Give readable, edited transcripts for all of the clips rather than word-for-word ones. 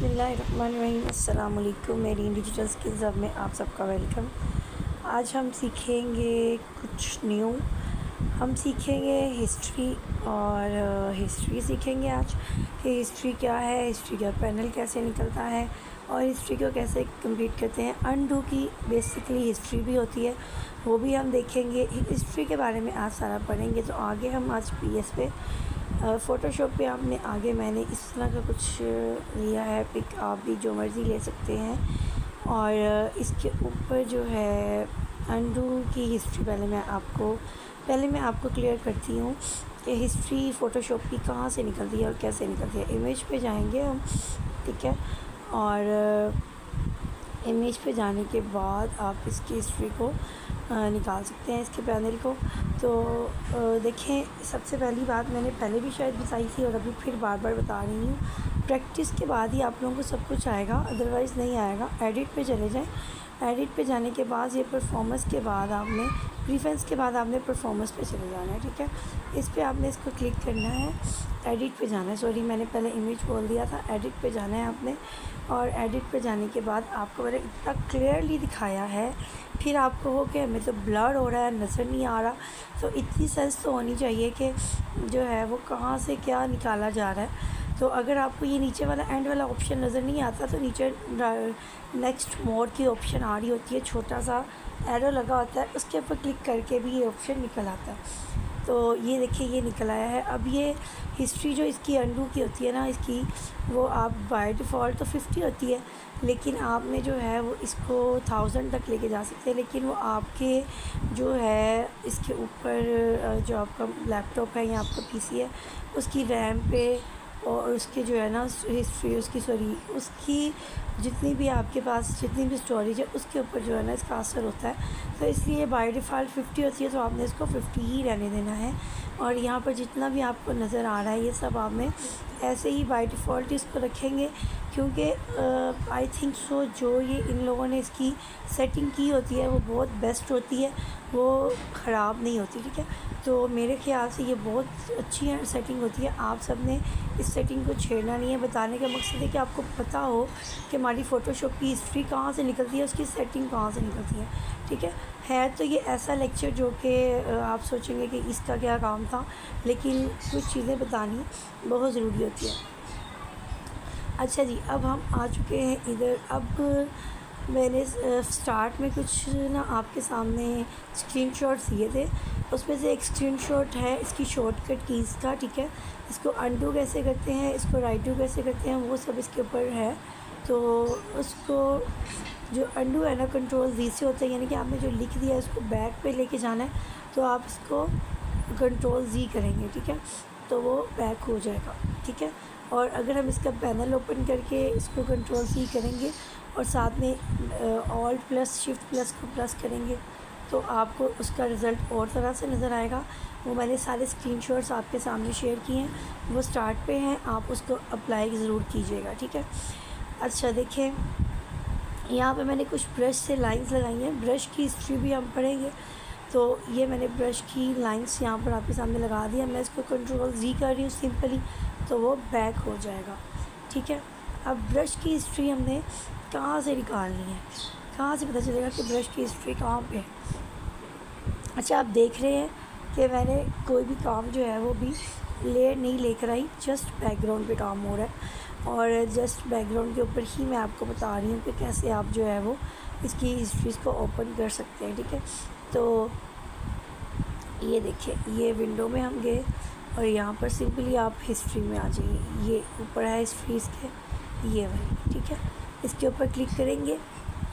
बिस्मिल्लाहिर्रहमानिर्रहीम। अस्सलाम वालेकुम। मेरी डिजिटल स्किल्स हब में आप सबका वेलकम। आज हम सीखेंगे कुछ न्यू। हम सीखेंगे हिस्ट्री और हिस्ट्री सीखेंगे आज कि हिस्ट्री क्या है, हिस्ट्री का पैनल कैसे निकलता है और हिस्ट्री को कैसे कंप्लीट करते हैं। अनडू की बेसिकली हिस्ट्री भी होती है, वो भी हम देखेंगे। हिस्ट्री के बारे में आज सारा पढ़ेंगे। तो आगे हम आज पीएस पे फ़ोटोशॉप पे आपने आगे मैंने इस तरह का कुछ लिया है पिक, आप भी जो मर्ज़ी ले सकते हैं। और इसके ऊपर जो है अनडू की हिस्ट्री पहले मैं आपको क्लियर करती हूँ कि हिस्ट्री फ़ोटोशॉप की कहाँ से निकलती है और कैसे निकलती है। इमेज पे जाएंगे हम, ठीक है, और इमेज पे जाने के बाद आप इसकी हिस्ट्री को निकाल सकते हैं, इसके पैनल को। तो देखें, सबसे पहली बात मैंने पहले भी शायद बताई थी और अभी फिर बार बार बता रही हूँ, प्रैक्टिस के बाद ही आप लोगों को सब कुछ आएगा, अदरवाइज़ नहीं आएगा। एडिट पे चले जाएं। एडिट पे जाने के बाद ये परफॉर्मेंस के बाद आपने प्रीफरेंस के बाद आपने परफॉर्मेंस पे चले जाना है, ठीक है। इस पर आपने इसको क्लिक करना है, एडिट पे जाना है। सॉरी, मैंने पहले इमेज बोल दिया था। एडिट पे जाना है आपने, और एडिट पे जाने के बाद आपको मैंने इतना क्लियरली दिखाया है, फिर आपको हो कि हमें तो ब्लर हो रहा है, नज़र नहीं आ रहा। तो इतनी सेंस तो होनी चाहिए कि जो है वो कहाँ से क्या निकाला जा रहा है। तो अगर आपको ये नीचे वाला एंड वाला ऑप्शन नज़र नहीं आता तो नीचे नेक्स्ट मोर की ऑप्शन आ रही होती है, छोटा सा एरो लगा होता है, उसके ऊपर क्लिक करके भी ये ऑप्शन निकल आता है। तो ये देखिए, ये निकल आया है। अब ये हिस्ट्री जो इसकी अनडू की होती है ना, इसकी वो आप बाय डिफ़ॉल्ट तो 50 होती है, लेकिन आपने जो है वो इसको 1000 तक लेके जा सकते हैं। लेकिन वो आपके जो है इसके ऊपर जो आपका लैपटॉप है या आपका पीसी है उसकी रैम पे और उसके जो है ना हिस्ट्री उसकी जितनी भी आपके पास जितनी भी स्टोरेज है उसके ऊपर जो है ना इसका असर होता है। तो इसलिए बाय डिफ़ॉल्ट 50 होती है, तो आपने इसको 50 ही रहने देना है। और यहाँ पर जितना भी आपको नज़र आ रहा है ये सब आपने ऐसे ही बाय डिफ़ॉल्ट इसको रखेंगे, क्योंकि आई थिंक सो जो ये इन लोगों ने इसकी सेटिंग की होती है वो बहुत बेस्ट होती है, वो ख़राब नहीं होती, ठीक है। तो मेरे ख़्याल से ये बहुत अच्छी सेटिंग होती है। आप सब ने इस सेटिंग को छेड़ना नहीं है। बताने का मकसद है कि आपको पता हो कि हमारी फ़ोटोशॉप की हिस्ट्री कहाँ से निकलती है, उसकी सेटिंग कहाँ से निकलती है, ठीक है। तो ये ऐसा लेक्चर जो कि आप सोचेंगे कि इसका क्या काम था, लेकिन कुछ चीज़ें बतानी बहुत ज़रूरी होती है। अच्छा जी, अब हम आ चुके हैं इधर। अब मैंने स्टार्ट में कुछ ना आपके सामने स्क्रीनशॉट्स दिए थे, उसमें से एक स्क्रीनशॉट है इसकी शॉर्टकट कीज़ का, ठीक है। इसको अनडू कैसे करते हैं, इसको राइट डू कैसे करते हैं, वो सब इसके ऊपर है। तो उसको जो अनडू है ना, कंट्रोल वी से होता है, यानी कि आपने जो लिख दिया है उसको बैक पे लेके जाना है, तो आप इसको कंट्रोल जी करेंगे, ठीक है, तो वो बैक हो जाएगा, ठीक है। और अगर हम इसका पैनल ओपन करके इसको कंट्रोल सी करेंगे और साथ में ऑल्ट प्लस शिफ्ट प्लस को प्लस करेंगे तो आपको उसका रिज़ल्ट और तरह से नज़र आएगा। वो मैंने सारे स्क्रीनशॉट्स आपके सामने शेयर किए हैं, वो स्टार्ट पे हैं, आप उसको अप्लाई ज़रूर कीजिएगा, ठीक है। अच्छा देखें, यहाँ पे मैंने कुछ ब्रश से लाइंस लगाई हैं। ब्रश की हिस्ट्री भी हम पढ़ेंगे। तो ये मैंने ब्रश की लाइंस यहाँ पर आपके सामने लगा दिया। मैं इसको कंट्रोल जी कर रही हूँ सिंपली, तो वो बैक हो जाएगा, ठीक है। अब ब्रश की हिस्ट्री हमने कहाँ से निकालनी है, कहाँ से पता चलेगा कि ब्रश की हिस्ट्री कहाँ पे है। अच्छा, आप देख रहे हैं कि मैंने कोई भी काम जो है वो भी लेयर नहीं लेकर आई, जस्ट बैकग्राउंड पे काम हो रहा है। और जस्ट बैकग्राउंड के ऊपर ही मैं आपको बता रही हूँ कि कैसे आप जो है वो इसकी हिस्ट्रीज़ को ओपन कर सकते हैं, ठीक है। तो ये देखिए, ये विंडो में हम गए और यहाँ पर सिंपली आप हिस्ट्री में आ जाइए। ये ऊपर है हिस्ट्रीज़ के, ये वाली, ठीक है। इसके ऊपर क्लिक करेंगे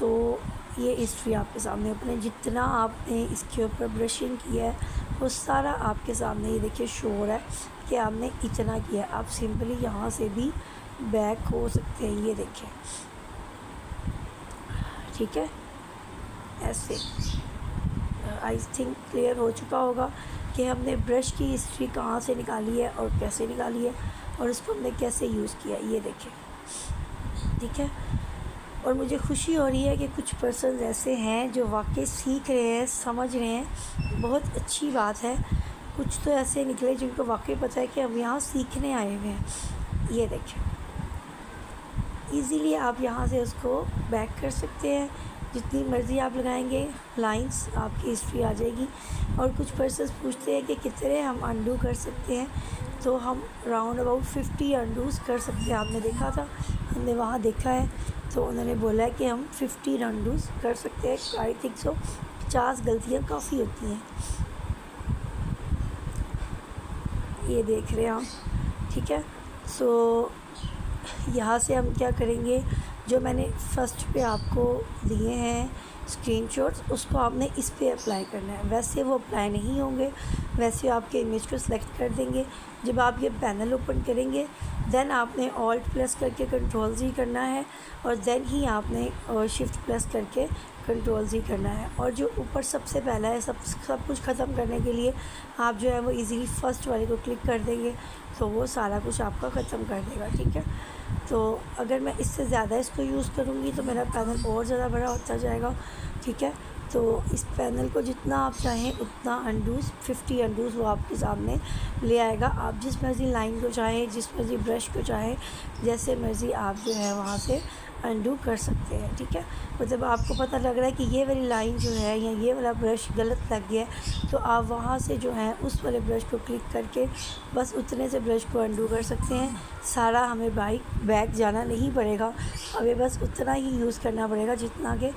तो ये हिस्ट्री आपके सामने ओपन है। जितना आपने इसके ऊपर ब्रशिंग किया है वो सारा आपके सामने ये देखिए शो हो रहा है कि आपने इतना किया। आप सिंपली यहाँ से भी बैक हो सकते हैं, ये देखिए, ठीक है। ऐसे आई थिंक क्लियर हो चुका होगा कि हमने ब्रश की हिस्ट्री कहाँ से निकाली है और कैसे निकाली है और उसको हमने कैसे यूज़ किया, ये देखें, ठीक है। और मुझे खुशी हो रही है कि कुछ पर्सन ऐसे हैं जो वाकई सीख रहे हैं, समझ रहे हैं, बहुत अच्छी बात है। कुछ तो ऐसे निकले जिनको वाकई पता है कि हम यहाँ सीखने आए हुए हैं। ये देखें, इजीली आप यहाँ से उसको बैक कर सकते हैं। जितनी मर्ज़ी आप लगाएंगे लाइंस, आपकी हिस्ट्री आ जाएगी। और कुछ पर्सन्स पूछते हैं कि कितने हम अंडू कर सकते हैं, तो हम राउंड अबाउट 50 अंडूज़ कर सकते हैं। आपने देखा था, हमने वहाँ देखा है, तो उन्होंने बोला है कि हम 50 अंडूज़ कर सकते हैं। आई थिंक सो 50 गलतियाँ काफ़ी होती हैं। ये देख रहे हैं आप, ठीक है। सो यहाँ से हम क्या करेंगे, जो मैंने फर्स्ट पे आपको दिए हैं स्क्रीनशॉट्स, उसको आपने इस पे अप्लाई करना है। वैसे वो अप्लाई नहीं होंगे, वैसे आपके इमेज को सिलेक्ट कर देंगे। जब आप ये पैनल ओपन करेंगे, देन आपने ऑल्ट प्लस करके कंट्रोल जी करना है, और देन ही आपने शिफ्ट प्लस करके कंट्रोल जी करना है। और जो ऊपर सबसे पहला है, सब कुछ ख़त्म करने के लिए आप जो है वो इजीली फर्स्ट वाले को क्लिक कर देंगे, तो वो सारा कुछ आपका ख़त्म कर देगा, ठीक है। तो अगर मैं इससे ज़्यादा इसको यूज़ करूँगी तो मेरा पैनल और ज़्यादा बड़ा होता जाएगा, ठीक है। तो इस पैनल को जितना आप चाहें उतना अंडूज़ 50 अंडूज़ वो आपके सामने ले आएगा। आप जिस मर्ज़ी लाइन को चाहें, जिस मर्ज़ी ब्रश को चाहें, जैसे मर्ज़ी आप जो है वहाँ से अंडू कर सकते हैं, ठीक है। मतलब आपको पता लग रहा है कि ये वाली लाइन जो है या ये वाला ब्रश गलत लग गया है, तो आप वहाँ से जो है उस वाले ब्रश को क्लिक करके बस उतने से ब्रश को अंडू कर सकते हैं। सारा हमें बैक जाना नहीं पड़ेगा, हमें बस उतना ही यूज़ करना पड़ेगा जितना कि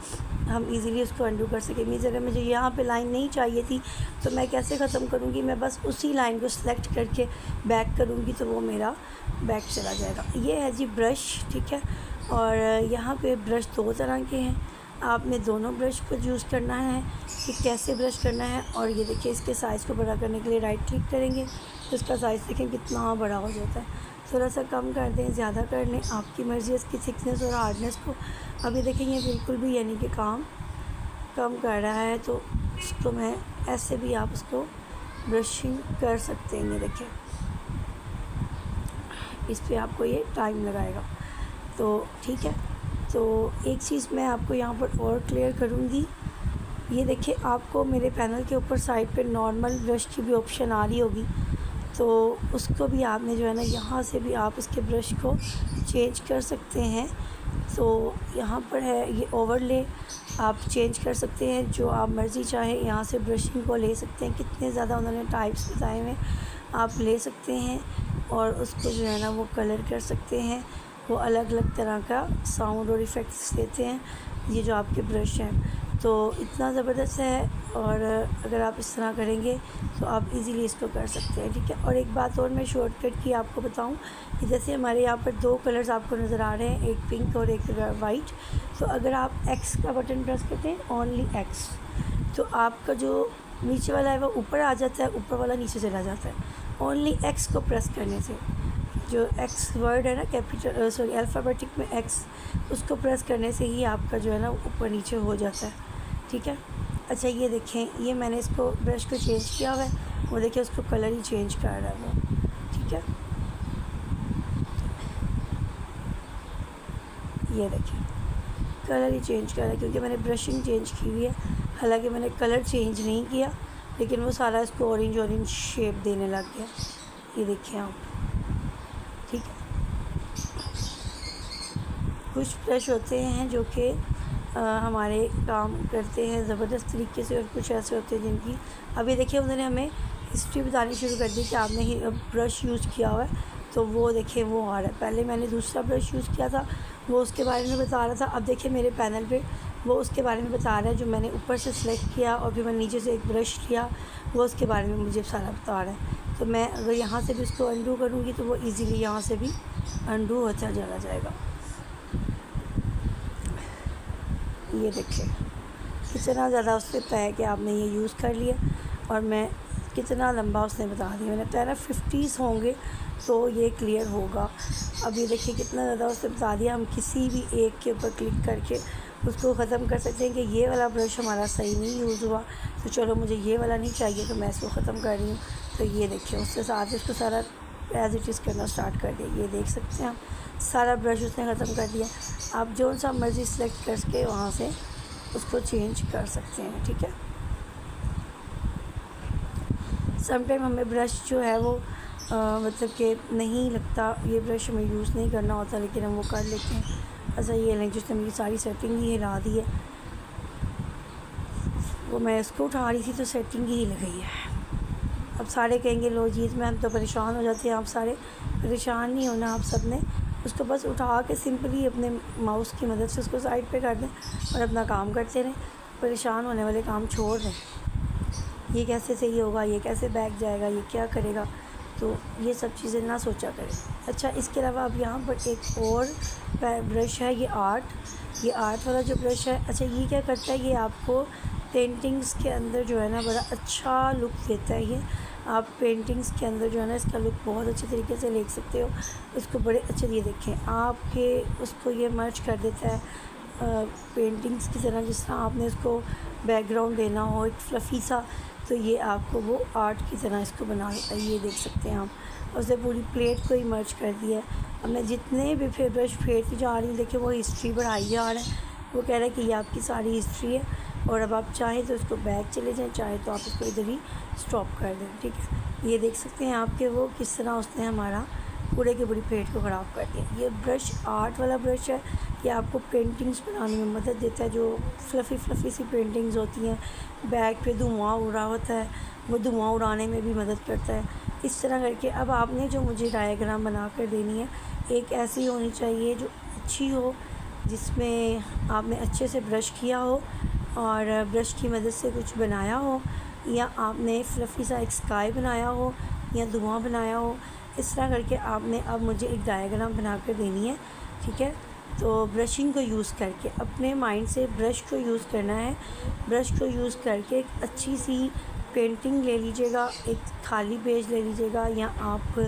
हम इजीली उसको अंडू कर सकें। मीन्स अगर मुझे यहाँ पे लाइन नहीं चाहिए थी तो मैं कैसे ख़त्म करूँगी, मैं बस उसी लाइन को सिलेक्ट करके बैक करूँगी तो वो मेरा बैक चला जाएगा। ये है जी ब्रश, ठीक है। और यहाँ पे ब्रश दो तरह के हैं, आपने दोनों ब्रश को यूज़ करना है कि कैसे ब्रश करना है। और ये देखिए, इसके साइज़ को बड़ा करने के लिए राइट क्लिक करेंगे तो इसका साइज़ देखें कितना बड़ा हो जाता है। थोड़ा सा कम कर दें, ज़्यादा कर लें, आपकी मर्ज़ी है इसकी थिकनेस और हार्डनेस को। अभी देखें ये बिल्कुल भी यानी कि काम कम कर रहा है, तो इसको मैं ऐसे भी आप उसको ब्रशिंग कर सकते हैं। ये देखिए, इस पर आपको ये टाइम लगाएगा, तो ठीक है। तो एक चीज़ मैं आपको यहाँ पर और क्लियर करूँगी, ये देखिए आपको मेरे पैनल के ऊपर साइड पे नॉर्मल ब्रश की भी ऑप्शन आ रही होगी, तो उसको भी आपने जो है ना यहाँ से भी आप इसके ब्रश को चेंज कर सकते हैं। तो यहाँ पर है ये ओवरले, आप चेंज कर सकते हैं जो आप मर्ज़ी चाहें। यहाँ से ब्रशिंग को ले सकते हैं, कितने ज़्यादा उन्होंने टाइप्स बताए हुए आप ले सकते हैं, और उसको जो है ना वो कलर कर सकते हैं। वो अलग अलग तरह का साउंड और इफ़ेक्ट्स देते हैं ये जो आपके ब्रश हैं, तो इतना ज़बरदस्त है। और अगर आप इस तरह करेंगे तो आप इजीली इसको कर सकते हैं, ठीक है। और एक बात और मैं शॉर्टकट की आपको बताऊं कि जैसे हमारे यहाँ पर दो कलर्स आपको नज़र आ रहे हैं, एक पिंक और एक वाइट। तो अगर आप एक्स का बटन प्रेस करते हैं, ओनली एक्स, तो आपका जो नीचे वाला है वो ऊपर आ जाता है, ऊपर वाला नीचे चला जाता है। ओनली एक्स को प्रेस करने से, जो एक्स वर्ड है ना, कैपिटल सॉरी अल्फ़ाबेटिक में एक्स, उसको प्रेस करने से ही आपका जो है ना ऊपर नीचे हो जाता है, ठीक है। अच्छा ये देखें, ये मैंने इसको ब्रश को चेंज किया हुआ है, वो देखिए उसको कलर ही चेंज कर रहा है वो, ठीक है। ये देखिए कलर ही चेंज कर रहा है क्योंकि मैंने ब्रशिंग चेंज की हुई है। हालांकि मैंने कलर चेंज नहीं किया, लेकिन वो सारा इसको ऑरेंज शेप देने लग गया। ये देखिए आप, ठीक है। कुछ ब्रश होते हैं जो कि हमारे काम करते हैं ज़बरदस्त तरीके से, और कुछ ऐसे होते हैं जिनकी, अभी देखिए उन्होंने हमें हिस्ट्री बतानी शुरू कर दी कि आपने ही ब्रश यूज़ किया हुआ है, तो वो देखिए वो आ रहा है। पहले मैंने दूसरा ब्रश यूज़ किया था, वो उसके बारे में बता रहा था। अब देखिए मेरे पैनल पे वो उसके बारे में बता रहा है, जो मैंने ऊपर से सिलेक्ट किया और फिर मैंने नीचे से एक ब्रश लिया, वो उसके बारे में मुझे सारा बता रहा है। तो मैं अगर यहाँ से भी उसको अंडू करूँगी तो वो ईज़िली यहाँ से भी अंडू होता चला जाएगा। ये देखिए कितना ज़्यादा उससे तय है कि आपने ये यूज़ कर लिया, और मैं कितना लंबा उसने बता दिया। मैंने बताया ना 50 होंगे तो ये क्लियर होगा। अब ये देखिए कितना ज़्यादा उसने बता दिया। हम किसी भी एक के ऊपर क्लिक करके उसको ख़त्म कर सकते हैं कि ये वाला ब्रश हमारा सही नहीं यूज़ हुआ, तो चलो मुझे ये वाला नहीं चाहिए तो मैं इसको ख़त्म कर रही हूँ। तो ये देखिए उसके साथ इसको सारा एज इट इज़ करना स्टार्ट कर दिया। ये देख सकते हैं आप, सारा ब्रश उसने ख़त्म कर दिया। आप जो सा मर्ज़ी सेलेक्ट करके वहाँ से उसको चेंज कर सकते हैं, ठीक है। समटाइम हमें ब्रश जो है वो मतलब कि नहीं लगता, ये ब्रश हमें यूज़ नहीं करना होता, लेकिन हम वो कर लेते हैं। अच्छा ये लें जिसने मेरी सारी सेटिंग ही हिला दी है, वो मैं इसको उठा रही थी तो सेटिंग ही हिल गई है। अब सारे कहेंगे लो जी इसमें हम तो परेशान हो जाते हैं। आप सारे परेशान नहीं होना, आप सब ने उसको बस उठा के सिंपली अपने माउस की मदद से उसको साइड पे कर दें और अपना काम करते रहें। परेशान होने वाले काम छोड़ दें। ये कैसे सही होगा, ये कैसे बैक जाएगा, ये क्या करेगा, तो ये सब चीज़ें ना सोचा करें। अच्छा इसके अलावा अब यहाँ पर एक और ब्रश है, ये आर्ट वाला जो ब्रश है। अच्छा ये क्या करता है, ये आपको पेंटिंग्स के अंदर जो है ना बड़ा अच्छा लुक देता है। ये आप पेंटिंग्स के अंदर जो है ना इसका लुक बहुत अच्छे तरीके से ले सकते हो। इसको बड़े अच्छे लिए देखें आपके, उसको ये मर्ज कर देता है पेंटिंग्स की तरह। जिस तरह आपने इसको बैकग्राउंड देना हो एक फ्लफ़ी सा, तो ये आपको वो आर्ट की तरह इसको बना देता है। ये देख सकते हैं आप, उसने पूरी प्लेट को ही मर्ज कर दिया है। अब मैं जितने भी फिर ब्रश फेरती जा रही हूँ, देखिए वो हिस्ट्री बढ़ाई जा रहा है। वो कह रहा है कि ये आपकी सारी हिस्ट्री है, और अब आप चाहें तो इसको बैक चले जाएं, चाहे तो आप इसको इधर ही स्टॉप कर दें। ठीक है, ये देख सकते हैं आपके वो किस तरह उसने हमारा पूरे की पूरी प्लेट को ख़राब कर दिया। ये ब्रश आर्ट वाला ब्रश है, ये आपको पेंटिंग्स बनाने में मदद देता है। जो फ्लफ़ी सी पेंटिंग्स होती हैं, बैक पे धुआं उड़ा होता है, वो धुआं उड़ाने में भी मदद करता है। इस तरह करके अब आपने जो मुझे डायग्राम बना कर देनी है, एक ऐसी होनी चाहिए जो अच्छी हो, जिसमें आपने अच्छे से ब्रश किया हो और ब्रश की मदद से कुछ बनाया हो, या आपने फ्लफ़ी सा एक स्काई बनाया हो या धुआं बनाया हो। इस तरह करके आपने अब मुझे एक डायग्राम बना कर देनी है। ठीक है, तो ब्रशिंग को यूज़ करके अपने माइंड से ब्रश को यूज़ करना है। ब्रश को यूज़ करके एक अच्छी सी पेंटिंग ले लीजिएगा, एक खाली पेज ले लीजिएगा या आप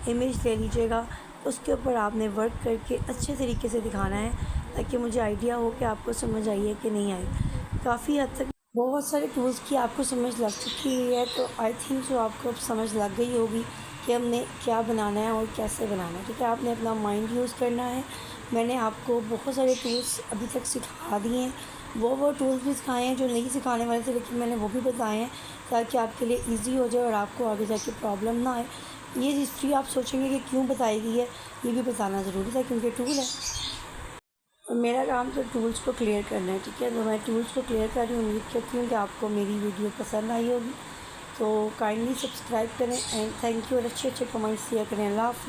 इमेज ले लीजिएगा। उसके ऊपर आपने वर्क करके अच्छे तरीके से दिखाना है, ताकि मुझे आइडिया हो कि आपको समझ आई है कि नहीं आई। काफ़ी हद तक बहुत सारे टूल्स की आपको समझ लग चुकी है, तो आई थिंक जो आपको अब समझ लग गई होगी कि हमने क्या बनाना है और कैसे बनाना है। ठीक है, आपने अपना माइंड यूज़ करना है। मैंने आपको बहुत सारे टूल्स अभी तक सिखा दिए हैं, वो टूल्स भी सिखाए हैं जो नहीं सिखाने वाले थे, लेकिन मैंने वो भी बताए हैं ताकि आपके लिए ईजी हो जाए और आपको आगे जाके प्रॉब्लम ना आए। ये हिस्ट्री आप सोचेंगे कि क्यों बताई गई है, ये भी बताना ज़रूरी था क्योंकि टूल है। और मेरा काम तो टूल्स को क्लियर करना है। ठीक है, तो मैं टूल्स को क्लियर कर रही हूँ। उम्मीद करती हूँ कि आपको मेरी वीडियो पसंद आई होगी, तो काइंडली सब्सक्राइब करें एंड थैंक यू, और अच्छे कमेंट्स दिया करें। अल्लाह हाफ़िज़।